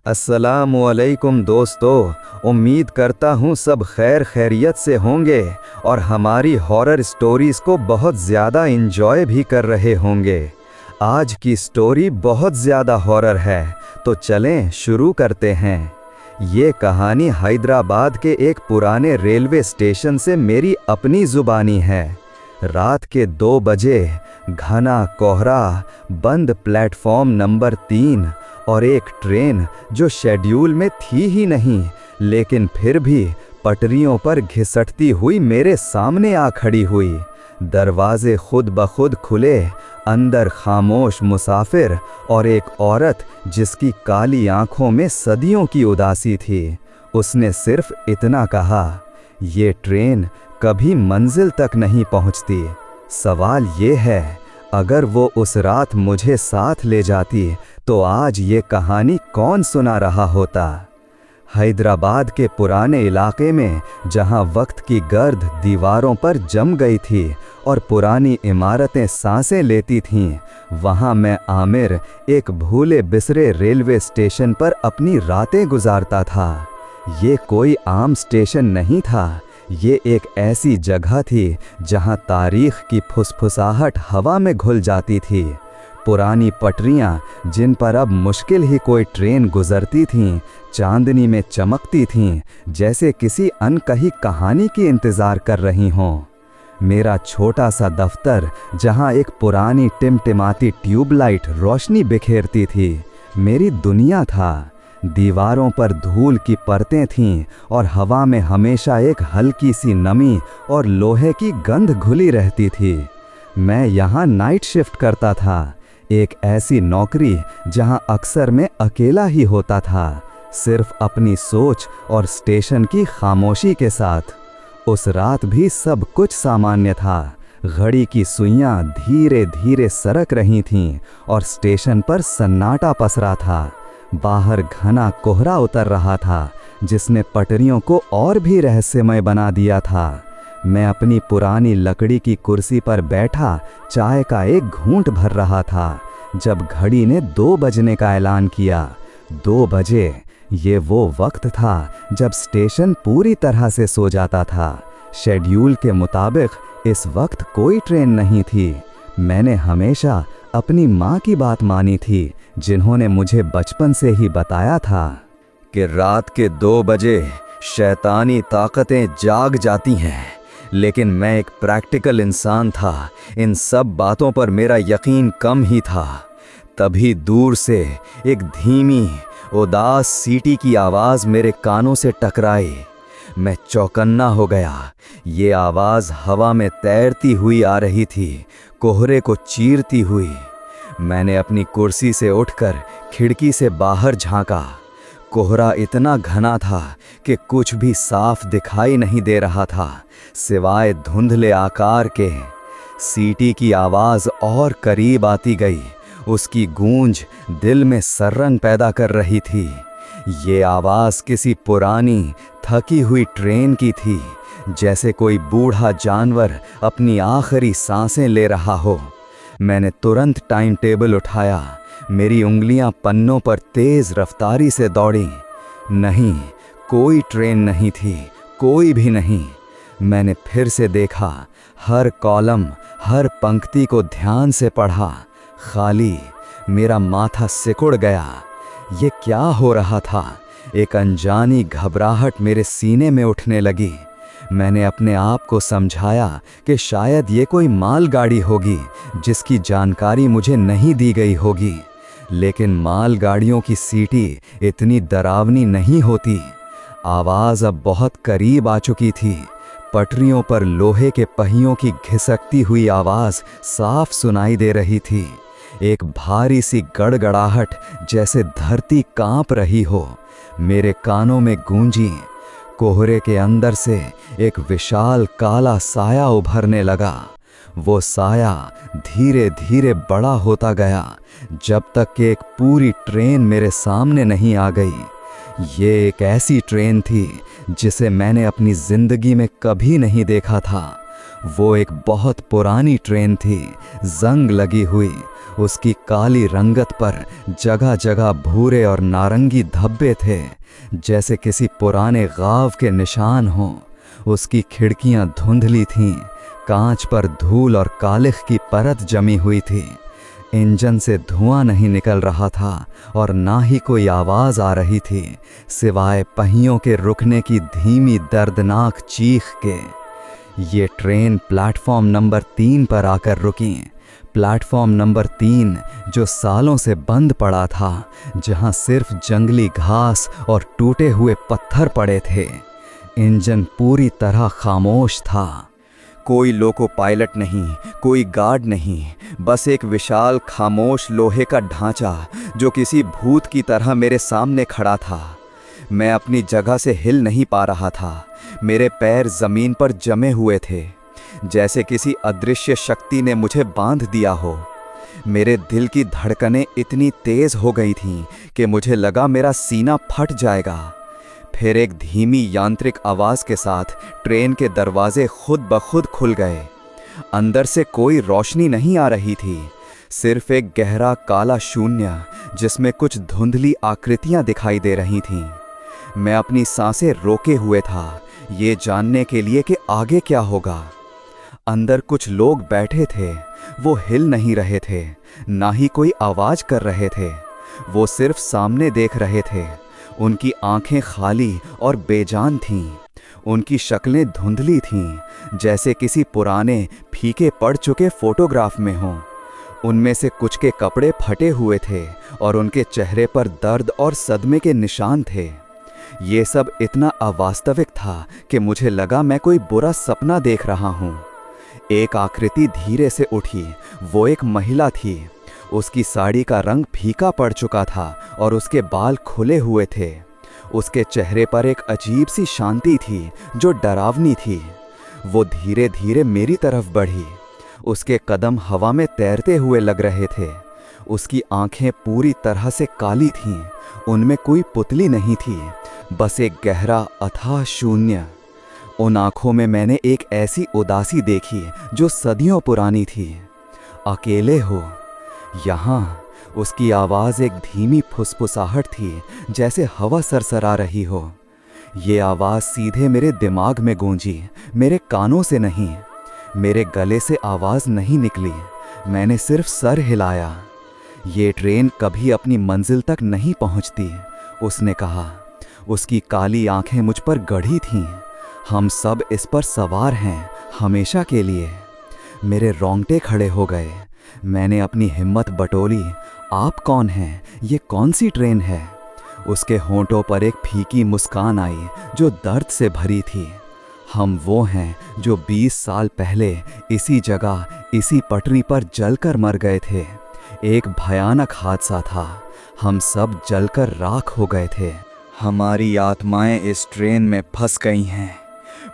अस्सलामुअलैकुम दोस्तों, उम्मीद करता हूँ सब खैर खैरियत से होंगे और हमारी हॉरर स्टोरीज़ को बहुत ज़्यादा इंजॉय भी कर रहे होंगे। आज की स्टोरी बहुत ज़्यादा हॉरर है, तो चलें शुरू करते हैं। ये कहानी हैदराबाद के एक पुराने रेलवे स्टेशन से मेरी अपनी ज़ुबानी है। रात के 2 बजे, घना कोहरा, बंद प्लेटफॉर्म नंबर 3 और एक ट्रेन जो शेड्यूल में थी ही नहीं, लेकिन फिर भी पटरियों पर घिसटती हुई मेरे सामने आ खड़ी हुई। दरवाजे खुद ब खुद खुले, अंदर खामोश मुसाफिर और एक औरत जिसकी काली आंखों में सदियों की उदासी थी। उसने सिर्फ इतना कहा, ये ट्रेन कभी मंजिल तक नहीं पहुंचती। सवाल ये है, अगर वो उस रात मुझे साथ ले जाती तो आज ये कहानी कौन सुना रहा होता। हैदराबाद के पुराने इलाके में, जहां वक्त की गर्द दीवारों पर जम गई थी और पुरानी इमारतें सांसें लेती थीं, वहां मैं आमिर एक भूले बिसरे रेलवे स्टेशन पर अपनी रातें गुजारता था। ये कोई आम स्टेशन नहीं था, ये एक ऐसी जगह थी जहां तारीख की फुसफुसाहट हवा में घुल जाती थी। पुरानी पटरियां जिन पर अब मुश्किल ही कोई ट्रेन गुजरती थीं, चांदनी में चमकती थीं, जैसे किसी अनकही कहानी की इंतज़ार कर रही हों। मेरा छोटा सा दफ्तर, जहां एक पुरानी टिमटिमाती ट्यूबलाइट रोशनी बिखेरती थी, मेरी दुनिया था। दीवारों पर धूल की परतें थीं और हवा में हमेशा एक हल्की सी नमी और लोहे की गंध घुली रहती थी। मैं यहाँ नाइट शिफ्ट करता था, एक ऐसी नौकरी जहाँ अक्सर मैं अकेला ही होता था, सिर्फ अपनी सोच और स्टेशन की खामोशी के साथ। उस रात भी सब कुछ सामान्य था। घड़ी की सुइयां धीरे धीरे सरक रही थीं और स्टेशन पर सन्नाटा पसरा था। बाहर घना कोहरा उतर रहा था, जिसने पटरियों को और भी रहस्यमय बना दिया था। मैं अपनी पुरानी लकड़ी की कुर्सी पर बैठा चाय का एक घूंट भर रहा था जब घड़ी ने 2 बजने का ऐलान किया। 2 बजे, ये वो वक्त था जब स्टेशन पूरी तरह से सो जाता था। शेड्यूल के मुताबिक इस वक्त कोई ट्रेन नहीं थी। मैंने हमेशा अपनी माँ की बात मानी थी, जिन्होंने मुझे बचपन से ही बताया था कि रात के 2 बजे शैतानी ताकतें जाग जाती हैं। लेकिन मैं एक प्रैक्टिकल इंसान था, इन सब बातों पर मेरा यकीन कम ही था। तभी दूर से एक धीमी, उदास सीटी की आवाज़ मेरे कानों से टकराई। मैं चौकन्ना हो गया। ये आवाज़ हवा में तैरती हुई आ रही थी, कोहरे को चीरती हुई। मैंने अपनी कुर्सी से उठकर खिड़की से बाहर झांका। कोहरा इतना घना था कि कुछ भी साफ दिखाई नहीं दे रहा था, सिवाय धुंधले आकार के। सीटी की आवाज़ और करीब आती गई। उसकी गूंज दिल में सरंग पैदा कर रही थी। ये आवाज़ किसी पुरानी, थकी हुई ट्रेन की थी, जैसे कोई बूढ़ा जानवर अपनी आखिरी सांसें ले रहा हो। मैंने तुरंत टाइम टेबल उठाया। मेरी उंगलियां पन्नों पर तेज रफ्तारी से दौड़ी। नहीं, कोई ट्रेन नहीं थी, कोई भी नहीं। मैंने फिर से देखा, हर कॉलम, हर पंक्ति को ध्यान से पढ़ा। खाली। मेरा माथा सिकुड़ गया। ये क्या हो रहा था? एक अनजानी घबराहट मेरे सीने में उठने लगी। मैंने अपने आप को समझाया कि शायद ये कोई मालगाड़ी होगी जिसकी जानकारी मुझे नहीं दी गई होगी। लेकिन मालगाड़ियों की सीटी इतनी डरावनी नहीं होती। आवाज़ अब बहुत करीब आ चुकी थी। पटरियों पर लोहे के पहियों की घिसकती हुई आवाज़ साफ सुनाई दे रही थी। एक भारी सी गड़गड़ाहट, जैसे धरती कांप रही हो, मेरे कानों में गूंजी। कोहरे के अंदर से एक विशाल काला साया उभरने लगा। वो साया धीरे धीरे बड़ा होता गया, जब तक कि एक पूरी ट्रेन मेरे सामने नहीं आ गई। ये एक ऐसी ट्रेन थी जिसे मैंने अपनी ज़िंदगी में कभी नहीं देखा था। वो एक बहुत पुरानी ट्रेन थी, जंग लगी हुई। उसकी काली रंगत पर जगह जगह भूरे और नारंगी धब्बे थे, जैसे किसी पुराने गाव के निशान हों। उसकी खिड़कियां धुंधली थीं, कांच पर धूल और कालिख की परत जमी हुई थी। इंजन से धुआं नहीं निकल रहा था और ना ही कोई आवाज़ आ रही थी, सिवाय पहियों के रुकने की धीमी दर्दनाक चीख के। ये ट्रेन प्लेटफॉर्म नंबर 3 पर आकर रुकी। प्लेटफॉर्म नंबर 3 जो सालों से बंद पड़ा था, जहां सिर्फ जंगली घास और टूटे हुए पत्थर पड़े थे। इंजन पूरी तरह खामोश था। कोई लोको पायलट नहीं, कोई गार्ड नहीं, बस एक विशाल खामोश लोहे का ढांचा जो किसी भूत की तरह मेरे सामने खड़ा था। मैं अपनी जगह से हिल नहीं पा रहा था। मेरे पैर जमीन पर जमे हुए थे, जैसे किसी अदृश्य शक्ति ने मुझे बांध दिया हो। मेरे दिल की धड़कनें इतनी तेज हो गई थीं कि मुझे लगा मेरा सीना फट जाएगा। फिर एक धीमी यांत्रिक आवाज़ के साथ ट्रेन के दरवाजे खुद ब खुद खुल गए। अंदर से कोई रोशनी नहीं आ रही थी, सिर्फ एक गहरा काला शून्य जिसमें कुछ धुंधली आकृतियां दिखाई दे रही थीं। मैं अपनी सांसें रोके हुए था, ये जानने के लिए कि आगे क्या होगा। अंदर कुछ लोग बैठे थे, वो हिल नहीं रहे थे, ना ही कोई आवाज़ कर रहे थे। वो सिर्फ सामने देख रहे थे। उनकी आंखें खाली और बेजान थीं। उनकी शक्लें धुंधली थीं, जैसे किसी पुराने फीके पड़ चुके फोटोग्राफ में हों। उनमें से कुछ के कपड़े फटे हुए थे और उनके चेहरे पर दर्द और सदमे के निशान थे। ये सब इतना अवास्तविक था कि मुझे लगा मैं कोई बुरा सपना देख रहा हूँ। एक आकृति धीरे से उठी। वो एक महिला थी। उसकी साड़ी का रंग फीका पड़ चुका था और उसके बाल खुले हुए थे। उसके चेहरे पर एक अजीब सी शांति थी जो डरावनी थी। वो धीरे धीरे मेरी तरफ बढ़ी। उसके कदम हवा में तैरते हुए लग रहे थे। उसकी आंखें पूरी तरह से काली थीं। उनमें कोई पुतली नहीं थी, बस एक गहरा अथाह शून्य। उन आंखों में मैंने एक ऐसी उदासी देखी जो सदियों पुरानी थी। अकेले हो यहाँ? उसकी आवाज़ एक धीमी फुसफुसाहट थी, जैसे हवा सरसरा रही हो। ये आवाज़ सीधे मेरे दिमाग में गूंजी, मेरे कानों से नहीं। मेरे गले से आवाज़ नहीं निकली, मैंने सिर्फ सर हिलाया। ये ट्रेन कभी अपनी मंजिल तक नहीं पहुंचती, उसने कहा। उसकी काली आंखें मुझ पर गड़ी थीं। हम सब इस पर सवार हैं, हमेशा के लिए। मेरे रोंगटे खड़े हो गए। मैंने अपनी हिम्मत बटोरी। आप कौन हैं? ये कौन सी ट्रेन है? उसके होंठों पर एक फीकी मुस्कान आई जो दर्द से भरी थी। हम वो हैं जो 20 साल पहले इसी जगह, इसी पटरी पर जलकर मर गए थे। एक भयानक हादसा था। हम सब जलकर राख हो गए थे। हमारी आत्माएं इस ट्रेन में फंस गई हैं।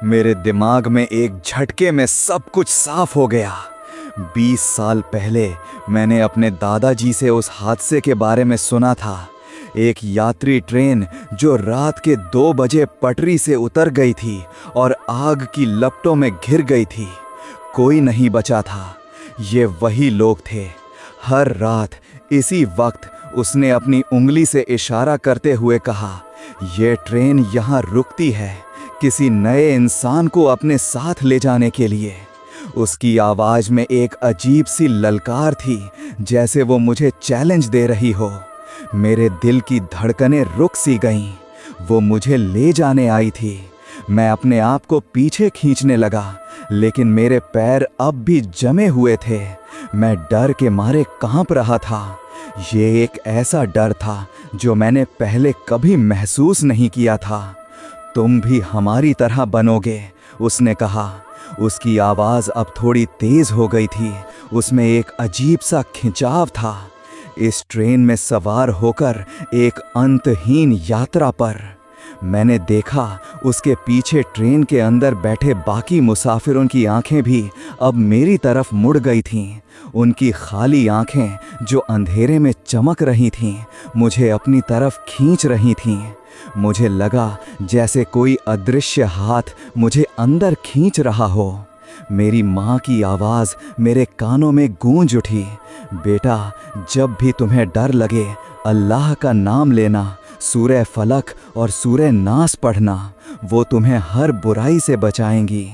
मेरे दिमाग में एक झटके में सब कुछ साफ हो गया। 20 साल पहले मैंने अपने दादाजी से उस हादसे के बारे में सुना था। एक यात्री ट्रेन जो रात के 2 बजे पटरी से उतर गई थी और आग की लपटों में घिर गई थी। कोई नहीं बचा था। ये वही लोग थे। हर रात इसी वक्त उसने अपनी उंगली से इशारा करते हुए कहा, ये ट्रेन यहाँ रुकती है किसी नए इंसान को अपने साथ ले जाने के लिए। उसकी आवाज़ में एक अजीब सी ललकार थी, जैसे वो मुझे चैलेंज दे रही हो। मेरे दिल की धड़कनें रुक सी गईं। वो मुझे ले जाने आई थी। मैं अपने आप को पीछे खींचने लगा, लेकिन मेरे पैर अब भी जमे हुए थे। मैं डर के मारे कांप रहा था। ये एक ऐसा डर था जो मैंने पहले कभी महसूस नहीं किया था। तुम भी हमारी तरह बनोगे, उसने कहा। उसकी आवाज़ अब थोड़ी तेज हो गई थी। उसमें एक अजीब सा खिंचाव था। इस ट्रेन में सवार होकर एक अंतहीन यात्रा पर। मैंने देखा उसके पीछे ट्रेन के अंदर बैठे बाकी मुसाफिरों की आंखें भी अब मेरी तरफ मुड़ गई थीं। उनकी खाली आंखें जो अंधेरे में चमक रही थीं, मुझे अपनी तरफ खींच रही थीं। मुझे लगा जैसे कोई अदृश्य हाथ मुझे अंदर खींच रहा हो। मेरी माँ की आवाज़ मेरे कानों में गूंज उठी, बेटा जब भी तुम्हें डर लगे अल्लाह का नाम लेना, सूरह फलक और सूरह नास पढ़ना, वो तुम्हें हर बुराई से बचाएंगी।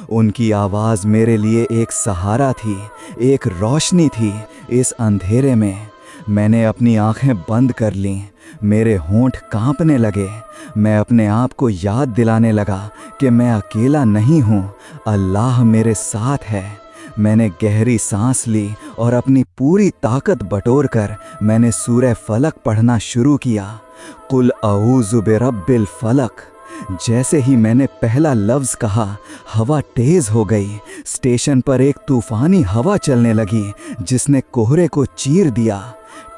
उनकी आवाज़ मेरे लिए एक सहारा थी, एक रोशनी थी इस अंधेरे में। मैंने अपनी आंखें बंद कर लीं, मेरे होंठ कांपने लगे। मैं अपने आप को याद दिलाने लगा कि मैं अकेला नहीं हूँ, अल्लाह मेरे साथ है। मैंने गहरी सांस ली और अपनी पूरी ताकत बटोरकर मैंने सूरह फलक पढ़ना शुरू किया। कुल अऊज़ु बिरब्बिल फलक। जैसे ही मैंने पहला लफ्ज़ कहा, हवा तेज़ हो गई। स्टेशन पर एक तूफ़ानी हवा चलने लगी जिसने कोहरे को चीर दिया।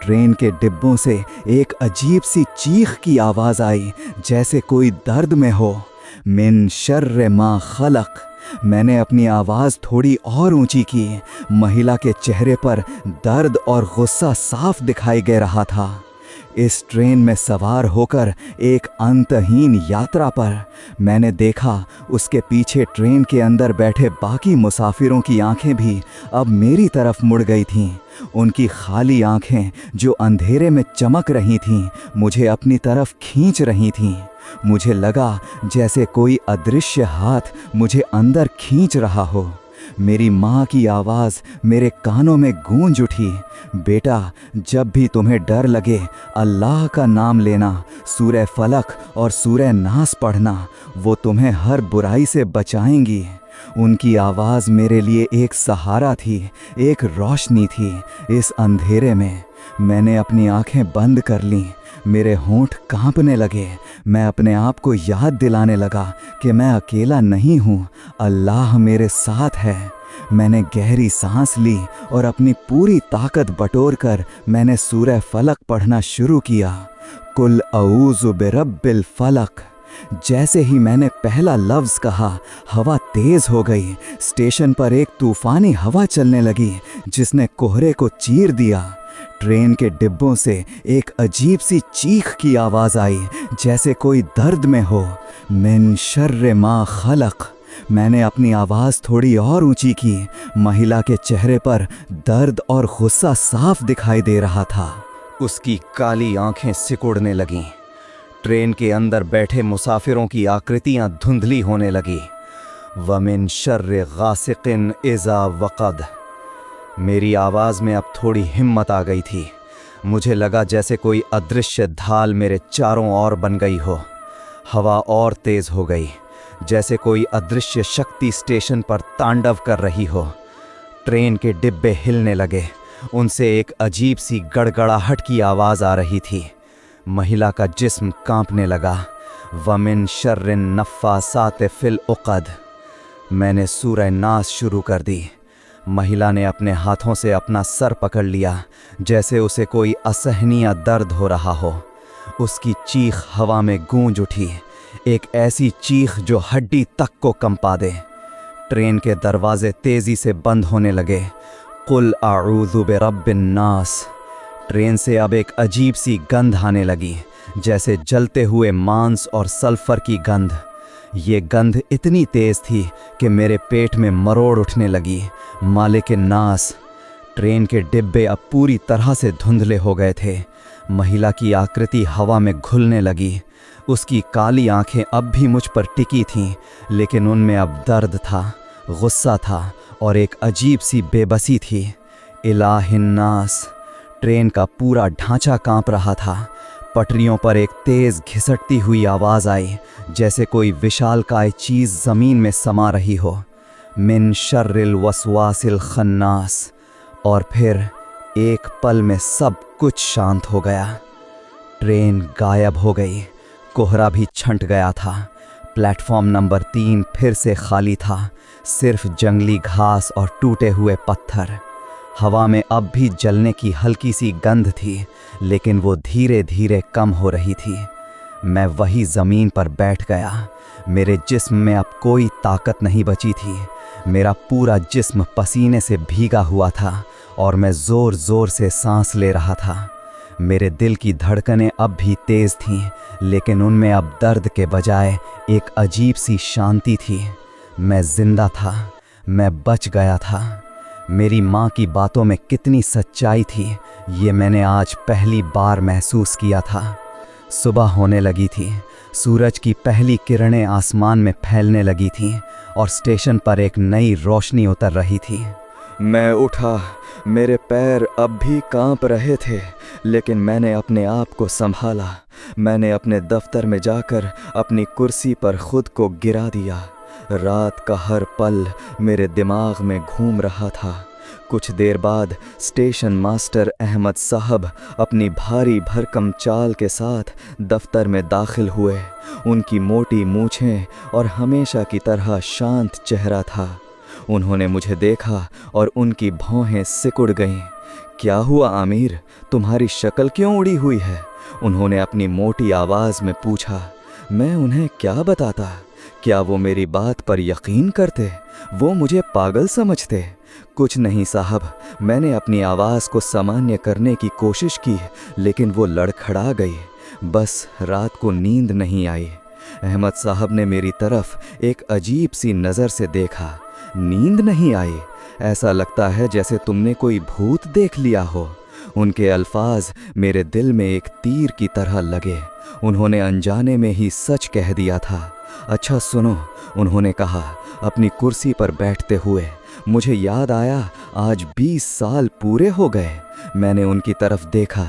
ट्रेन के डिब्बों से एक अजीब सी चीख की आवाज़ आई, जैसे कोई दर्द में हो। मिन शर्र मा खलक। मैंने अपनी आवाज़ थोड़ी और ऊंची की। महिला के चेहरे पर दर्द और गुस्सा साफ दिखाई दे रहा था। इस ट्रेन में सवार होकर एक अंतहीन यात्रा पर मैंने देखा उसके पीछे ट्रेन के अंदर बैठे बाकी मुसाफिरों की आंखें भी अब मेरी तरफ मुड़ गई थीं। उनकी खाली आंखें जो अंधेरे में चमक रही थीं, मुझे अपनी तरफ खींच रही थीं। मुझे लगा जैसे कोई अदृश्य हाथ मुझे अंदर खींच रहा हो। मेरी माँ की आवाज़ मेरे कानों में गूंज उठी, बेटा जब भी तुम्हें डर लगे अल्लाह का नाम लेना, सूरह फलक और सूरह नास पढ़ना, वो तुम्हें हर बुराई से बचाएंगी। उनकी आवाज़ मेरे लिए एक सहारा थी, एक रोशनी थी इस अंधेरे में। मैंने अपनी आंखें बंद कर लीं, मेरे होंठ कांपने लगे। मैं अपने आप को याद दिलाने लगा कि मैं अकेला नहीं हूँ, अल्लाह मेरे साथ है। मैंने गहरी सांस ली और अपनी पूरी ताकत बटोरकर मैंने सूरह फलक पढ़ना शुरू किया। कुल अऊज़ु बिरब्बिल फलक। जैसे ही मैंने पहला लफ्ज़ कहा, हवा तेज़ हो गई। स्टेशन पर एक तूफ़ानी हवा चलने लगी जिसने कोहरे को चीर दिया। ट्रेन के डिब्बों से एक अजीब सी चीख की आवाज़ आई, जैसे कोई दर्द में हो। मिन शर्र मा खलक। मैंने अपनी आवाज़ थोड़ी और ऊंची की। महिला के चेहरे पर दर्द और गुस्सा साफ दिखाई दे रहा था। उसकी काली आंखें सिकुड़ने लगीं। ट्रेन के अंदर बैठे मुसाफिरों की आकृतियां धुंधली होने लगी। वमिन शर्र गासिकिन इज़ा वक़द। मेरी आवाज़ में अब थोड़ी हिम्मत आ गई थी। मुझे लगा जैसे कोई अदृश्य ढाल मेरे चारों ओर बन गई हो। हवा और तेज़ हो गई, जैसे कोई अदृश्य शक्ति स्टेशन पर तांडव कर रही हो। ट्रेन के डिब्बे हिलने लगे, उनसे एक अजीब सी गड़गड़ाहट की आवाज़ आ रही थी। महिला का जिस्म कांपने लगा। वमिन शर्रिन नफ़्फ़ासात फ़िल उक़द। मैंने सूरह नास शुरू कर दी। महिला ने अपने हाथों से अपना सर पकड़ लिया, जैसे उसे कोई असहनीय दर्द हो रहा हो। उसकी चीख हवा में गूंज उठी, एक ऐसी चीख जो हड्डी तक को कंपा दे। ट्रेन के दरवाजे तेज़ी से बंद होने लगे। कुल अऊज़ु बिरब्बिन नास। ट्रेन से अब एक अजीब सी गंध आने लगी, जैसे जलते हुए मांस और सल्फर की गंध। ये गंध इतनी तेज़ थी कि मेरे पेट में मरोड़ उठने लगी। मालिक नास। ट्रेन के डिब्बे अब पूरी तरह से धुंधले हो गए थे। महिला की आकृति हवा में घुलने लगी। उसकी काली आंखें अब भी मुझ पर टिकी थीं, लेकिन उनमें अब दर्द था, गुस्सा था और एक अजीब सी बेबसी थी। इलाहिन्नास। ट्रेन का पूरा ढांचा कांप रहा था। पटरियों पर एक तेज़ घिसटती हुई आवाज़ आई, जैसे कोई विशालकाय चीज़ ज़मीन में समा रही हो। मिन शर्रिल वसवासिल खन्नास। और फिर एक पल में सब कुछ शांत हो गया। ट्रेन गायब हो गई। कोहरा भी छंट गया था। प्लेटफॉर्म नंबर 3 फिर से खाली था, सिर्फ जंगली घास और टूटे हुए पत्थर। हवा में अब भी जलने की हल्की सी गंध थी, लेकिन वो धीरे धीरे कम हो रही थी। मैं वही ज़मीन पर बैठ गया। मेरे जिस्म में अब कोई ताकत नहीं बची थी। मेरा पूरा जिस्म पसीने से भीगा हुआ था और मैं ज़ोर ज़ोर से सांस ले रहा था। मेरे दिल की धड़कनें अब भी तेज़ थीं, लेकिन उनमें अब दर्द के बजाय एक अजीब सी शांति थी। मैं जिंदा था। मैं बच गया था। मेरी माँ की बातों में कितनी सच्चाई थी ये मैंने आज पहली बार महसूस किया था। सुबह होने लगी थी, सूरज की पहली किरणें आसमान में फैलने लगी थीं और स्टेशन पर एक नई रोशनी उतर रही थी। मैं उठा, मेरे पैर अब भी कांप रहे थे, लेकिन मैंने अपने आप को संभाला। मैंने अपने दफ्तर में जाकर अपनी कुर्सी पर खुद को गिरा दिया। रात का हर पल मेरे दिमाग में घूम रहा था। कुछ देर बाद स्टेशन मास्टर अहमद साहब अपनी भारी भरकम चाल के साथ दफ्तर में दाखिल हुए। उनकी मोटी मूछें और हमेशा की तरह शांत चेहरा था। उन्होंने मुझे देखा और उनकी भौहें सिकुड़ गईं। क्या हुआ आमिर, तुम्हारी शक्ल क्यों उड़ी हुई है? उन्होंने अपनी मोटी आवाज़ में पूछा। मैं उन्हें क्या बताता? क्या वो मेरी बात पर यकीन करते? वो मुझे पागल समझते? कुछ नहीं साहब, मैंने अपनी आवाज़ को सामान्य करने की कोशिश की, लेकिन वो लड़खड़ा गई। बस रात को नींद नहीं आई। अहमद साहब ने मेरी तरफ एक अजीब सी नज़र से देखा। नींद नहीं आई? ऐसा लगता है जैसे तुमने कोई भूत देख लिया हो। उनके अल्फाज मेरे दिल में एक तीर की तरह लगे। उन्होंने अनजाने में ही सच कह दिया था। अच्छा सुनो, उन्होंने कहा अपनी कुर्सी पर बैठते हुए। मुझे याद आया आज 20 साल पूरे हो गए। मैंने उनकी तरफ देखा।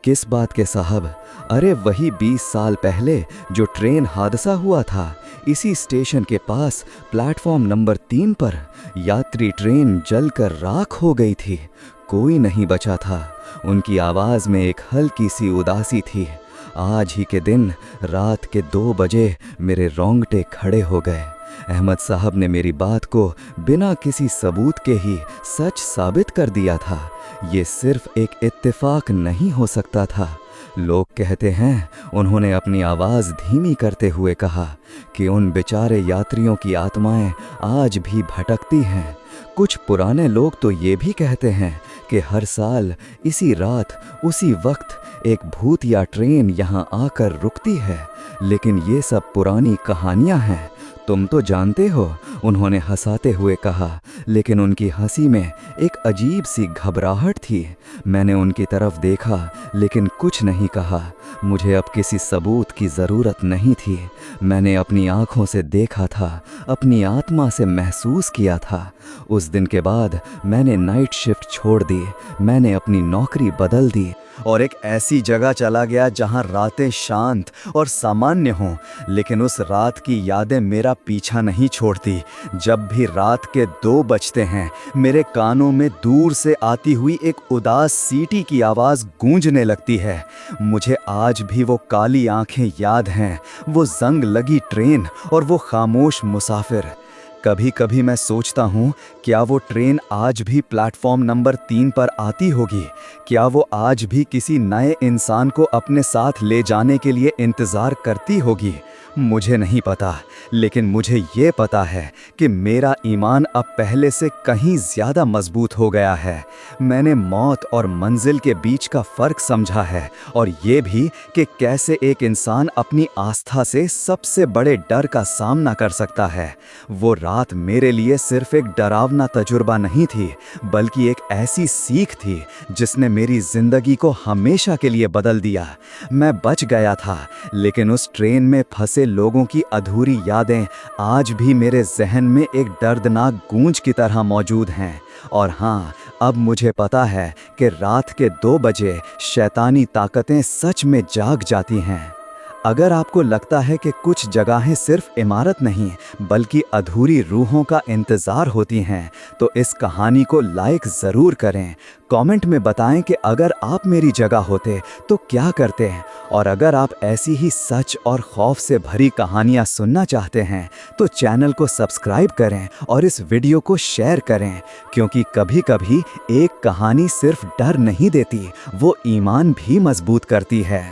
किस बात के साहब? अरे वही 20 साल पहले जो ट्रेन हादसा हुआ था, इसी स्टेशन के पास प्लेटफॉर्म नंबर 3 पर यात्री ट्रेन जलकर राख हो गई थी। कोई नहीं बचा था। उनकी आवाज़ में एक हल्की सी उदासी थी। आज ही के दिन रात के 2 बजे मेरे रोंगटे खड़े हो गए। अहमद साहब ने मेरी बात को बिना किसी सबूत के ही सच साबित कर दिया था। ये सिर्फ एक इत्तेफाक नहीं हो सकता था। लोग कहते हैं, उन्होंने अपनी आवाज़ धीमी करते हुए कहा, कि उन बेचारे यात्रियों की आत्माएं आज भी भटकती हैं। कुछ पुराने लोग तो ये भी कहते हैं कि हर साल इसी रात उसी वक्त एक भूत या ट्रेन यहाँ आकर रुकती है। लेकिन ये सब पुरानी कहानियाँ हैं, तुम तो जानते हो, उन्होंने हंसाते हुए कहा। लेकिन उनकी हंसी में एक अजीब सी घबराहट थी। मैंने उनकी तरफ देखा लेकिन कुछ नहीं कहा। मुझे अब किसी सबूत की ज़रूरत नहीं थी। मैंने अपनी आँखों से देखा था, अपनी आत्मा से महसूस किया था। उस दिन के बाद मैंने नाइट शिफ्ट छोड़ दी। मैंने अपनी नौकरी बदल दी और एक ऐसी जगह चला गया जहां रातें शांत और सामान्य हों। लेकिन उस रात की यादें मेरा पीछा नहीं छोड़ती। जब भी रात के 2 बजते हैं, मेरे कानों में दूर से आती हुई एक उदास सीटी की आवाज़ गूंजने लगती है। मुझे आज भी वो काली आंखें याद हैं, वो जंग लगी ट्रेन और वो खामोश मुसाफिर। कभी कभी मैं सोचता हूँ, क्या वो ट्रेन आज भी प्लेटफॉर्म नंबर 3 पर आती होगी? क्या वो आज भी किसी नए इंसान को अपने साथ ले जाने के लिए इंतज़ार करती होगी? मुझे नहीं पता, लेकिन मुझे ये पता है कि मेरा ईमान अब पहले से कहीं ज़्यादा मजबूत हो गया है। मैंने मौत और मंजिल के बीच का फ़र्क समझा है, और ये भी कि कैसे एक इंसान अपनी आस्था से सबसे बड़े डर का सामना कर सकता है। वो रात मेरे लिए सिर्फ एक डरावना तजुर्बा नहीं थी, बल्कि एक ऐसी सीख थी जिसने मेरी ज़िंदगी को हमेशा के लिए बदल दिया। मैं बच गया था, लेकिन उस ट्रेन में फंसे लोगों की अधूरी यादें आज भी मेरे जहन में एक दर्दनाक गूंज की तरह मौजूद हैं। और हाँ, अब मुझे पता है कि रात के 2 बजे शैतानी ताकतें सच में जाग जाती हैं। अगर आपको लगता है कि कुछ जगहें सिर्फ इमारत नहीं बल्कि अधूरी रूहों का इंतज़ार होती हैं, तो इस कहानी को लाइक ज़रूर करें। कमेंट में बताएं कि अगर आप मेरी जगह होते तो क्या करते हैं। और अगर आप ऐसी ही सच और खौफ से भरी कहानियाँ सुनना चाहते हैं तो चैनल को सब्सक्राइब करें और इस वीडियो को शेयर करें, क्योंकि कभी कभी एक कहानी सिर्फ डर नहीं देती, वो ईमान भी मजबूत करती है।